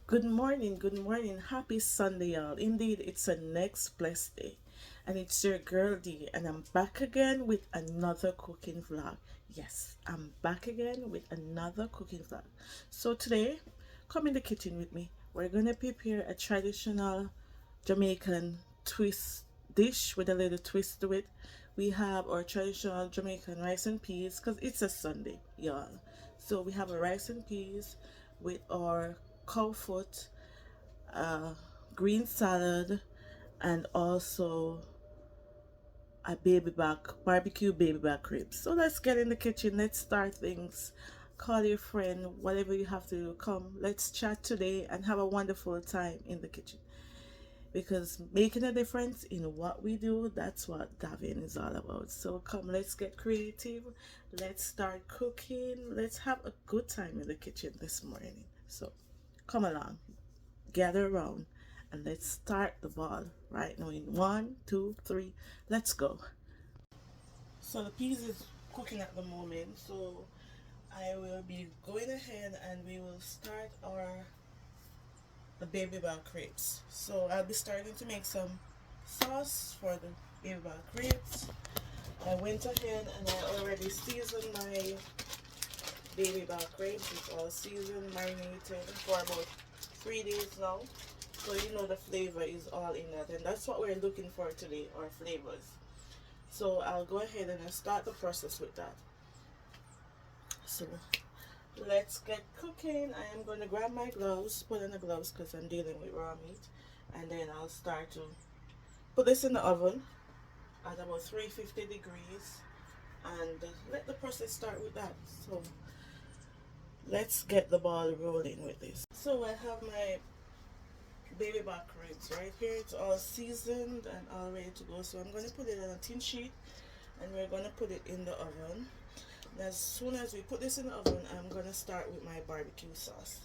Good morning, happy Sunday, y'all. Indeed, it's a next blessed day, and it's your girl D, and I'm back again with another cooking vlog. Yes, I'm back again with another cooking vlog. So, today, come in the kitchen with me. We're gonna prepare a traditional Jamaican twist dish with a little twist to it. We have our traditional Jamaican rice and peas because it's a Sunday, y'all. So we have a rice and peas with our cow foot, uh, green salad, and also a baby back barbecue baby back ribs. So let's get in the kitchen. Let's start things. Call your friend, whatever you have to do. Come, let's chat today and have a wonderful time in the kitchen. Because making a difference in what we do, that's what Davin is all about. So come, let's get creative. Let's start cooking. Let's have a good time in the kitchen this morning. So come along, gather around, and let's start the ball right now in one, two, three. Let's go. So the peas is cooking at the moment. So I will be going ahead and we will start our the baby back ribs. So I'll be starting to make some sauce for the baby back ribs. I went ahead and I already seasoned my baby back ribs. It's all seasoned, marinated for about 3 days now. So you know the flavor is all in that, and that's what we're looking for today, our flavors. So I'll go ahead and I'll start the process with that. So let's get cooking. I am going to grab my gloves, put on the gloves because I'm dealing with raw meat, and then I'll start to put this in the oven at about 350 degrees and let the process start with that. So let's get the ball rolling with this. So I have my baby back ribs right here. It's all seasoned and all ready to go. So I'm going to put it on a tin sheet and we're going to put it in the oven. And as soon as we put this in the oven, I'm going to start with my barbecue sauce.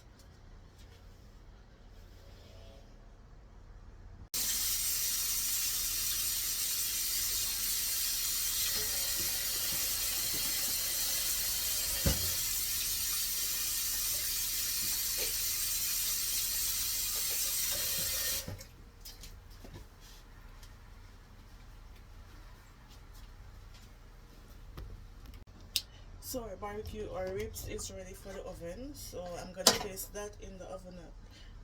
So our barbecue or ribs is ready for the oven. So I'm going to place that in the oven at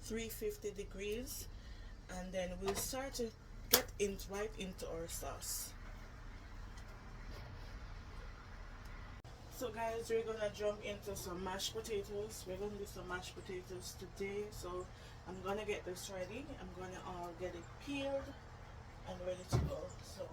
350 degrees and then we'll start to get right into our sauce. So guys, we're gonna jump into some mashed potatoes. We're gonna do some mashed potatoes today. So I'm gonna get this ready. I'm gonna get it peeled and ready to go. So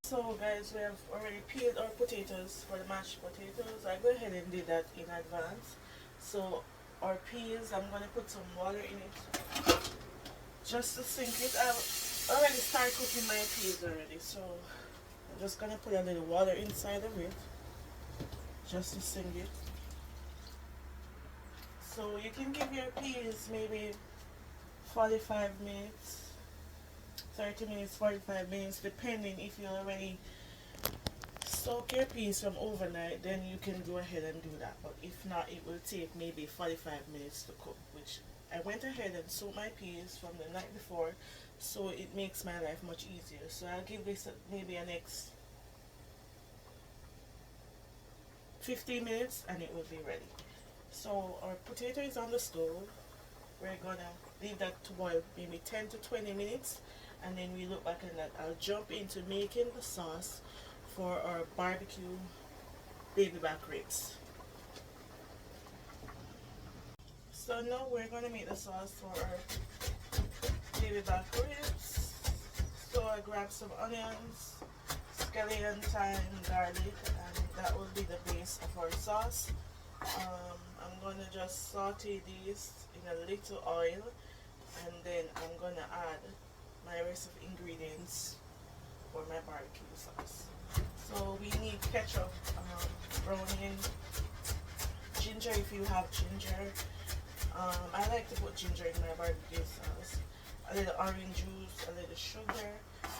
so guys, we have already peeled our potatoes for the mashed potatoes. I go ahead and did that in advance. So our peas, I'm gonna put some water in it just to sink it. I've already started cooking my peas already, so I'm just gonna put a little water inside of it just to sink it. So you can give your peas maybe 45 minutes, 30 minutes, 45 minutes, depending if you already soak your peas from overnight, then you can go ahead and do that. But if not, it will take maybe 45 minutes to cook, which I went ahead and soaked my peas from the night before, so it makes my life much easier. So I'll give this maybe a next 15 minutes and it will be ready. So our potato is on the stove. We're gonna leave that to boil maybe 10 to 20 minutes, and then we look back, and that I'll jump into making the sauce for our barbecue baby back ribs. So now we're gonna make the sauce for our baby back ribs. So I grab some onions, scallion, thyme, garlic, and that will be the base of our sauce. I'm gonna just saute these in a little oil, and then I'm gonna add my rest of ingredients for my barbecue sauce. So we need ketchup, brown onion, ginger if you have ginger. I like to put ginger in my barbecue sauce. A little orange juice, a little sugar,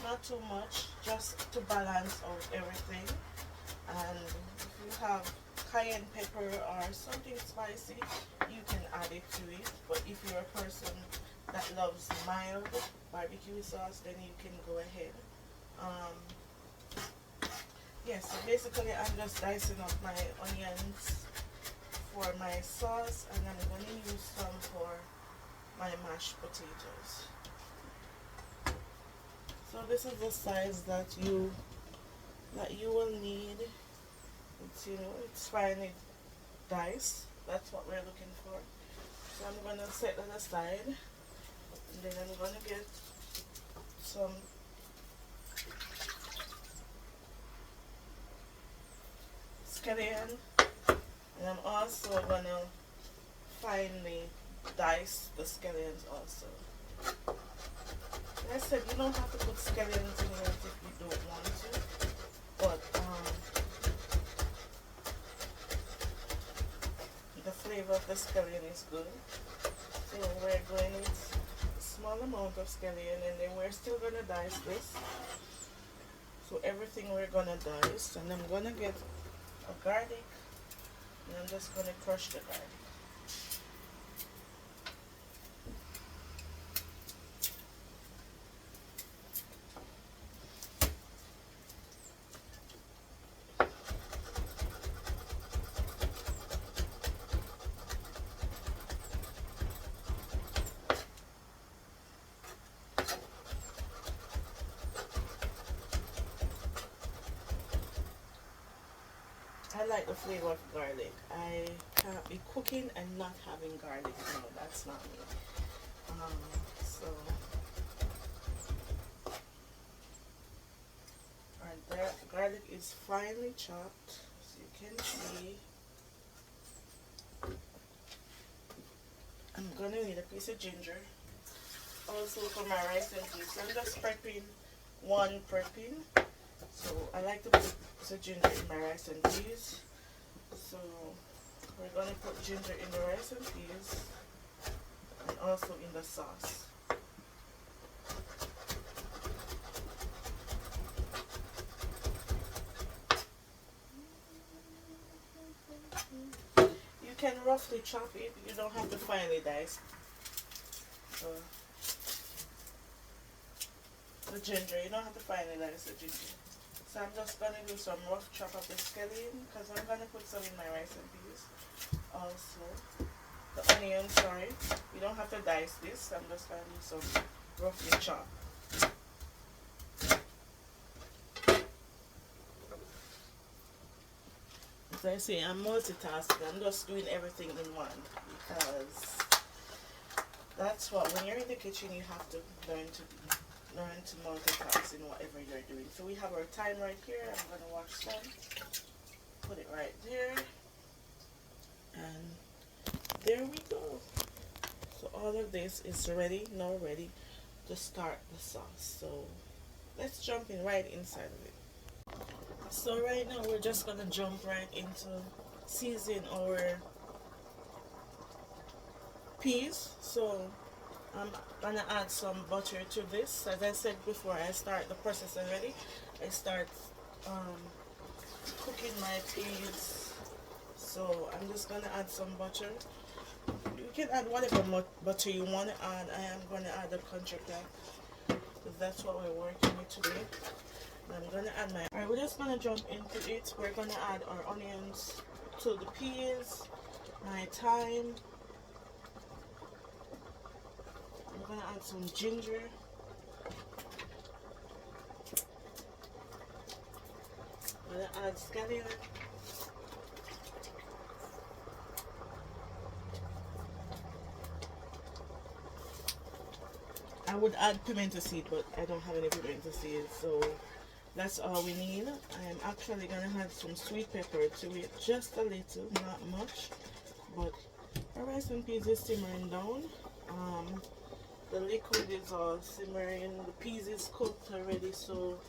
not too much, just to balance out everything. And if you have cayenne pepper or something spicy, you can add it to it. But if you're a person that loves mild barbecue sauce, then you can go ahead. Yeah, so basically I'm just dicing up my onions for my sauce, and I'm going to use some for my mashed potatoes. So this is the size that you will need. It's, you know, it's finely diced. That's what we're looking for. So I'm gonna set that aside, and then I'm gonna get some scallion, and I'm also gonna finely dice the scallions also. Like I said, you don't have to put scallions in it if you don't want to, but the flavor of the scallion is good. So we're going with a small amount of scallion, and then we're still gonna dice this. So everything we're gonna dice, and I'm gonna get a garlic, and I'm just gonna crush the garlic. I like the flavor of garlic. I can't be cooking and not having garlic. No, that's not me. So our garlic is finely chopped, as you can see. I'm gonna need a piece of ginger. Also for my rice and peas. So I'm just prepping one prepping. So I like to put some ginger in my rice and peas. So we're going to put ginger in the rice and peas, and also in the sauce. You can roughly chop it, you don't have to finely dice the ginger. You don't have to finely dice the ginger. So I'm just going to do some rough chop of the scallion, because I'm going to put some in my rice and peas. Also, the onion, sorry. You don't have to dice this. I'm just going to do some roughly chop. As I say, I'm multitasking. I'm just doing everything in one, because that's what, when you're in the kitchen, you have to learn to multitask in whatever you're doing. So we have our thyme right here. I'm going to wash some, put it right there, and there we go. So all of this is ready, now ready to start the sauce. So let's jump in right inside of it. So right now we're just going to jump right into seasoning our peas. So I'm gonna add some butter to this. As I said before, I start the process already. I start cooking my peas. So I'm just gonna add some butter. You can add whatever butter you want to add. I am gonna add the country pack, because that's what we're working with today. And I'm gonna add my. Alright, we're just gonna jump into it. We're gonna add our onions to the peas, my thyme, gonna add some ginger. I'm gonna add scallion. I would add pimento seed, but I don't have any pimento seed, so that's all we need. I'm actually gonna add some sweet pepper to it, just a little, not much. But our rice and peas is simmering down. The liquid is all simmering. The peas is cooked already, so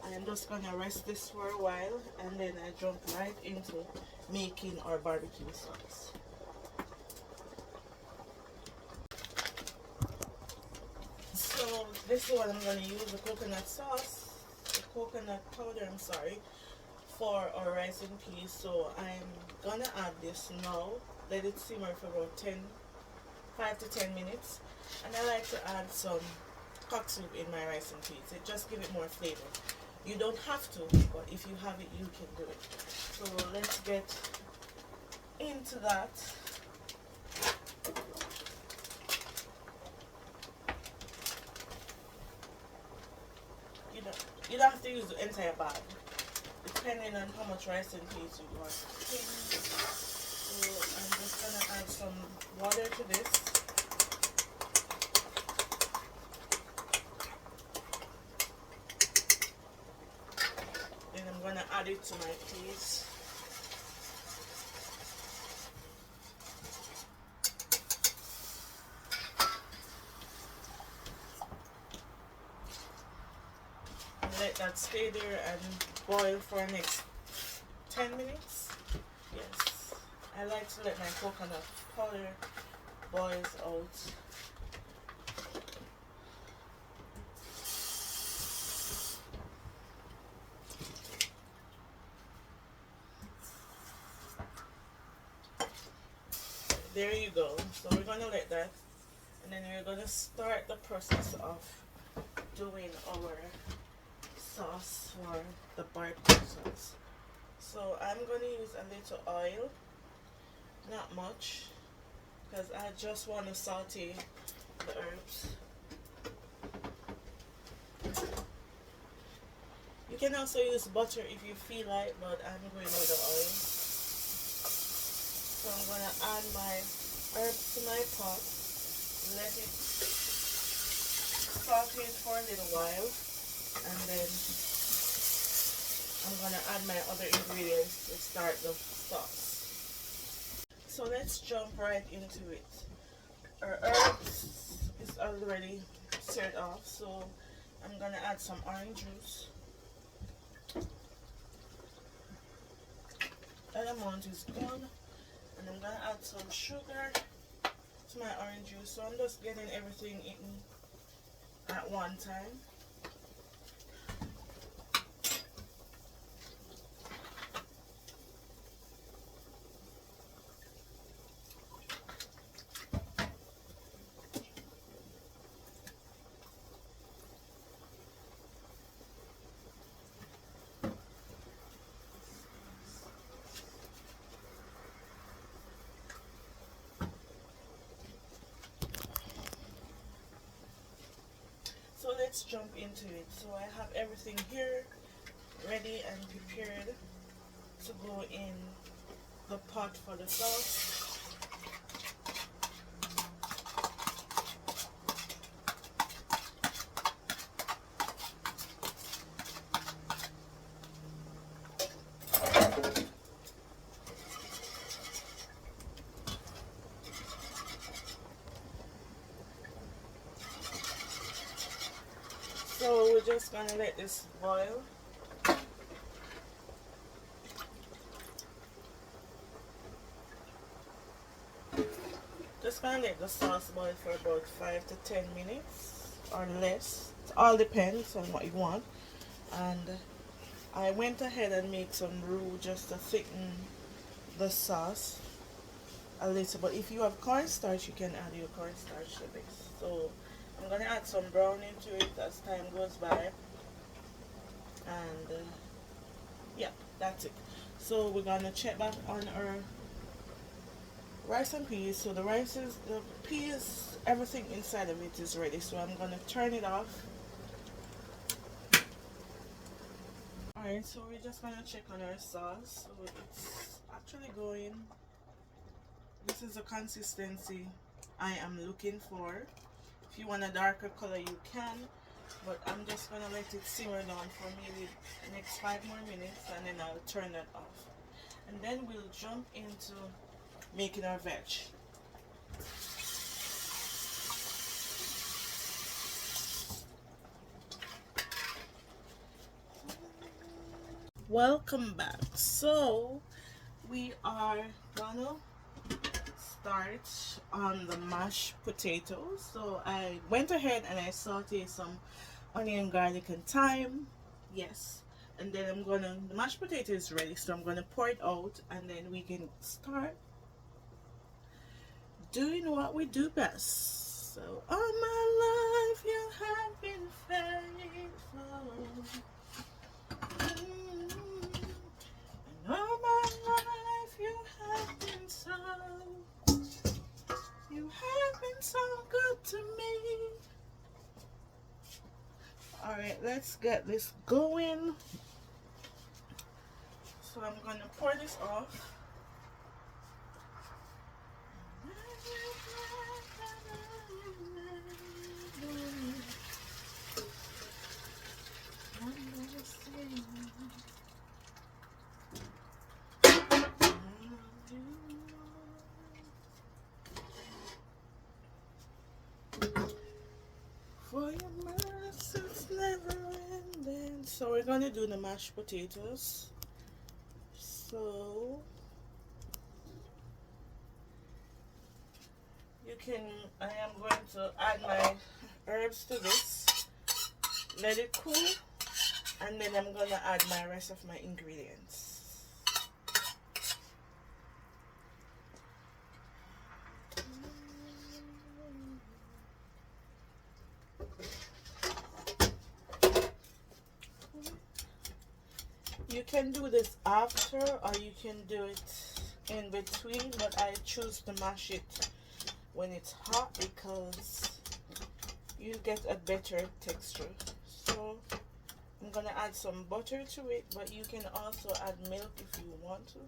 I'm just gonna rest this for a while, and then I jump right into making our barbecue sauce. So this is what I'm gonna use: the coconut sauce, the coconut powder. I'm sorry, for our rice and peas. So I'm gonna add this now. Let it simmer for about 5 to 10 minutes. And I like to add some hot soup in my rice and peas. It just gives it more flavor. You don't have to, but if you have it, you can do it. So let's get into that. You don't have to use the entire bag, depending on how much rice and peas you want. So I'm just gonna add some water to this. Then I'm gonna add it to my peas. And let that stay there and boil for the next 10 minutes. Yes, I like to let my coconut powder boil out. There you go. So we're going to let that, and then we're going to start the process of doing our sauce for the barbecue sauce. So I'm going to use a little oil, not much, because I just want to saute the herbs. You can also use butter if you feel like, but I'm going with the oil. So I'm going to add my herbs to my pot, let it saute for a little while, and then I'm going to add my other ingredients to start the sauce. So let's jump right into it. Our herbs is already stirred off, so I'm going to add some orange juice. That amount is good. And I'm gonna add some sugar to my orange juice. So I'm just getting everything in at one time. So let's jump into it. So I have everything here ready and prepared to go in the pot for the sauce. So we're just gonna let this boil. Just gonna let the sauce boil for about 5 to 10 minutes or less. It all depends on what you want. And I went ahead and made some roux just to thicken the sauce a little. But if you have cornstarch, you can add your cornstarch to this. So I'm gonna add some brown into it as time goes by, and yeah, that's it. So we're gonna check back on our rice and peas. So the peas, everything inside of it is ready. So I'm gonna turn it off. Alright, so we're just gonna check on our sauce. So it's actually going. This is the consistency I am looking for. If you want a darker color, you can, but I'm just gonna let it simmer down for maybe the next 5 more minutes, and then I'll turn that off. And then we'll jump into making our veg. Welcome back. So we are gonna start on the mashed potatoes. So I went ahead and I sauteed some onion, garlic, and thyme. Yes. And then the mashed potato is ready, so I'm gonna pour it out, and then we can start doing what we do best. So all my life you have been faithful. And all my life you have been so good to me. Alright, let's get this going. So I'm gonna pour this off. For your mercy's never ending. So we're gonna do the mashed potatoes. So I am going to add my herbs to this, let it cool, and then I'm gonna add my rest of my ingredients. You can do this after, or you can do it in between, but I choose to mash it when it's hot because you get a better texture. So I'm gonna add some butter to it, but you can also add milk if you want to,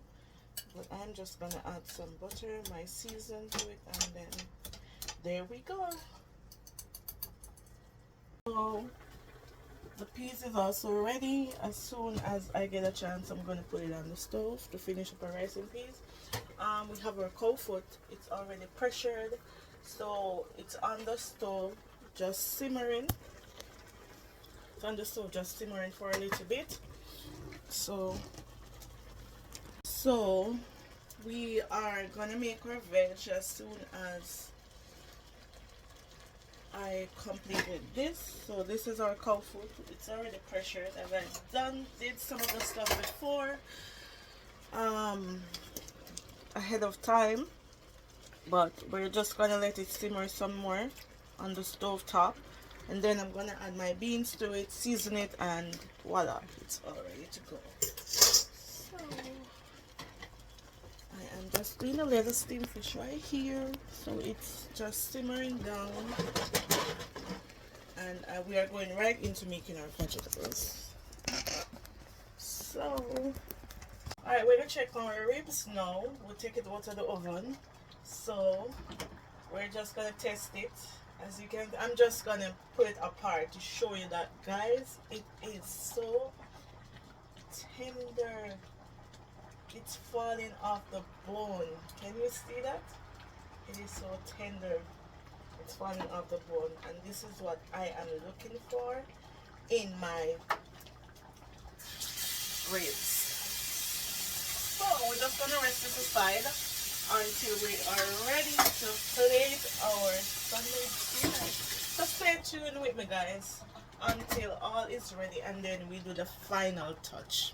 but I'm just gonna add some butter, my season to it, and then there we go. So the peas is also ready. As soon as I get a chance, I'm gonna put it on the stove to finish up our rice and peas. We have our cow foot. It's already pressured, so it's on the stove just simmering. It's on the stove just simmering for a little bit. So we are gonna make our veg as soon as I completed this. So this is our cow food. It's already pressured, as I did some of the stuff before ahead of time, but we're just gonna let it simmer some more on the stove top, and then I'm gonna add my beans to it, season it, and voila, it's all ready to go. So I am just doing a little steamed fish right here, so it's just simmering down, and we are going right into making our vegetables. So alright, we're gonna check on our ribs now. We'll take it out of the oven. So we're just gonna test it. As you can, I'm just gonna put it apart to show you that, guys, it is so tender. It's falling off the bone. Can you see that? It is so tender. It's falling off the bone, and this is what I am looking for in my ribs. So we're just gonna rest this aside until we are ready to plate our Sunday dinner. So stay tuned with me, guys, until all is ready, and then we do the final touch.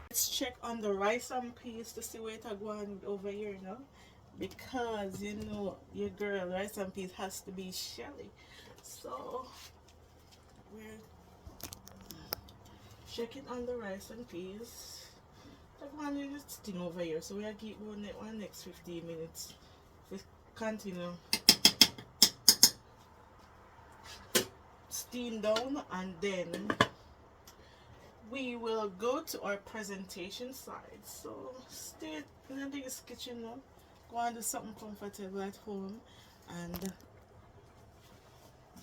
Let's check on the rice and peas to see where it going over here, you know, because you know your girl rice and peas has to be shelly. So we're checking on the rice and peas. That one is thing over here, so we are keep one next 15 minutes. We continue steam down, and then we will go to our presentation side. So stay in this kitchen now. Go and do something comfortable at home and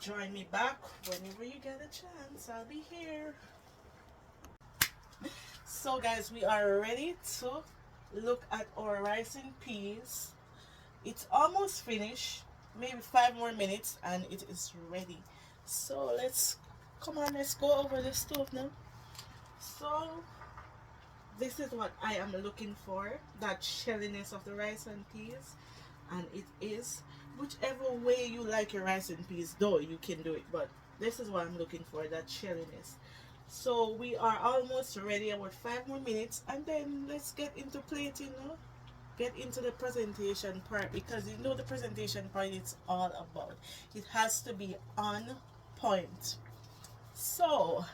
join me back whenever you get a chance. I'll be here. So guys, we are ready to look at our rice and peas. It's almost finished, maybe 5 more minutes and it is ready. So let's go over the stove now. So this is what I am looking for, that shelliness of the rice and peas, and it is whichever way you like your rice and peas, though you can do it, but this is what I'm looking for, that shelliness. So we are almost ready, about 5 more minutes, and then let's get into plating, you know, get into the presentation part, because you know the presentation part it's all about. It has to be on point. So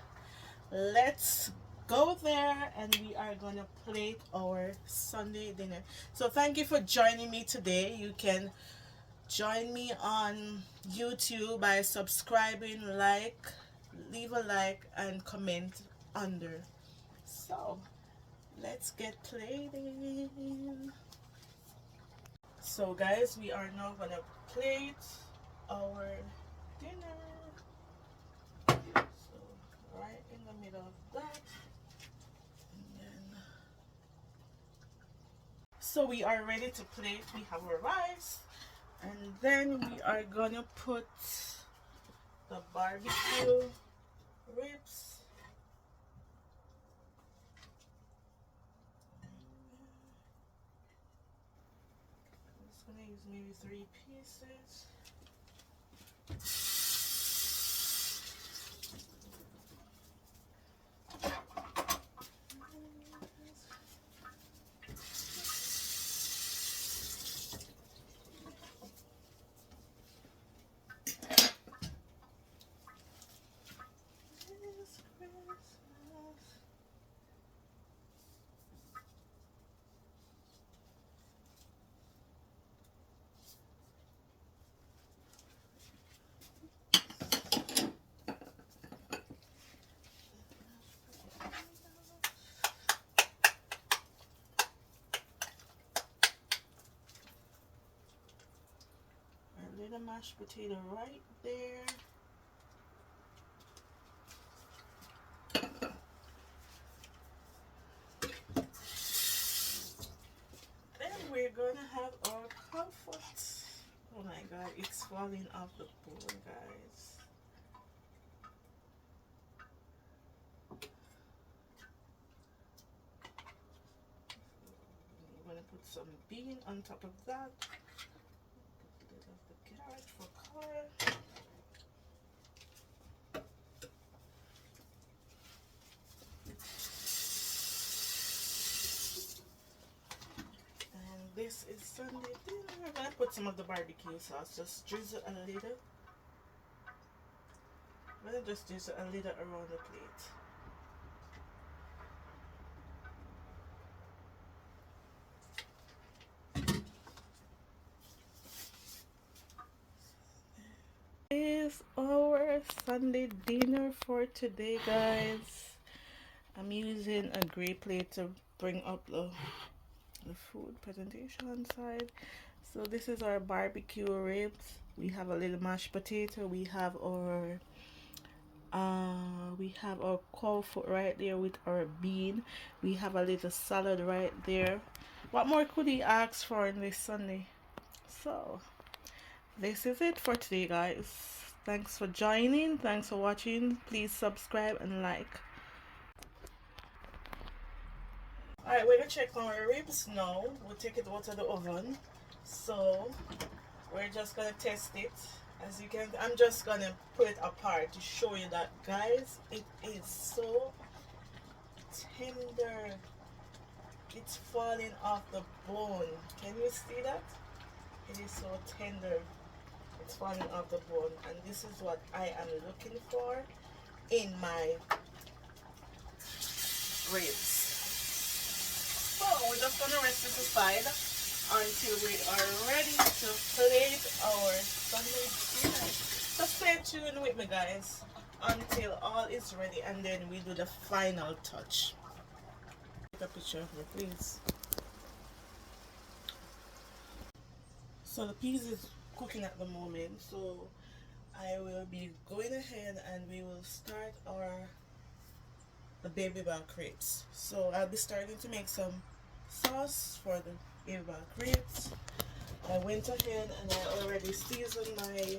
let's go there and we are gonna plate our Sunday dinner. So thank you for joining me today. You can join me on YouTube by subscribing, leave a like and comment under. So let's get plating. So guys, we are now gonna plate our dinner. So right in the middle of that. So we are ready to plate. We have our rice, and then we are gonna put the barbecue ribs. I'm just gonna use maybe 3 pieces. A little mashed potato right there. Then we're gonna have our comfort. Oh my god, it's falling off the bowl, guys. I'm gonna put some bean on top of that. A little of the carrot for color. And this is Sunday dinner. I'm gonna put some of the barbecue sauce. Just drizzle a little. I'm gonna just drizzle a little around the plate. Is our Sunday dinner for today, guys. I'm using a gray plate to bring up the food presentation side. So this is our barbecue ribs. We have a little mashed potato. We have our cow foot right there with our bean. We have a little salad right there. What more could he ask for in this Sunday? So this is it for today, guys. Thanks for joining. Thanks for watching. Please subscribe and like. Alright, we're gonna check on our ribs now. We'll take it out of the oven. So we're just gonna test it. As you can, I'm just gonna put it apart to show you that, guys, it is so tender. it's falling off the bone. Can you see that? It is so tender. It's falling off the bone, and this is what I am looking for in my ribs. So we're just gonna rest this aside until we are ready to plate our Sunday dinner. So stay tuned with me, guys, until all is ready, and then we do the final touch. Take a picture of me, please. So the peas is cooking at the moment, so I will be going ahead and we will start our the baby back ribs. So I'll be starting to make some sauce for the baby back ribs. I went ahead and I already seasoned my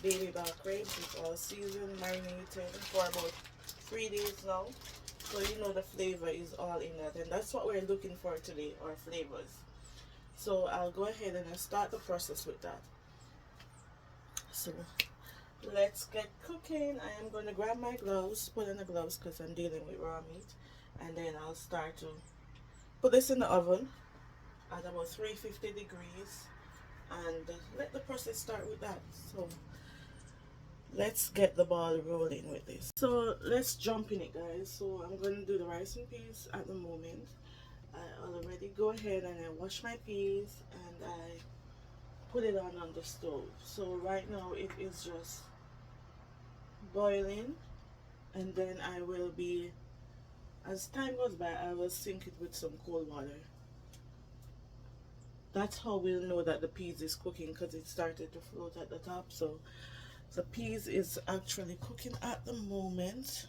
baby back ribs. It's all seasoned, marinated for about 3 days now. So you know the flavor is all in that, and that's what we're looking for today, our flavors. So I'll go ahead and I'll start the process with that. So let's get cooking. I am going to grab my gloves, put on the gloves because I'm dealing with raw meat, and then I'll start to put this in the oven at about 350 degrees and let the process start with that. So let's get the ball rolling with this. So let's jump in it, guys. So I'm going to do the rice and peas at the moment. I already go ahead and I wash my peas and I put it on the stove. So right now it is just boiling, and then I will be, as time goes by, I will sink it with some cold water. That's how we'll know that the peas is cooking, because it started to float at the top. So the peas is actually cooking at the moment.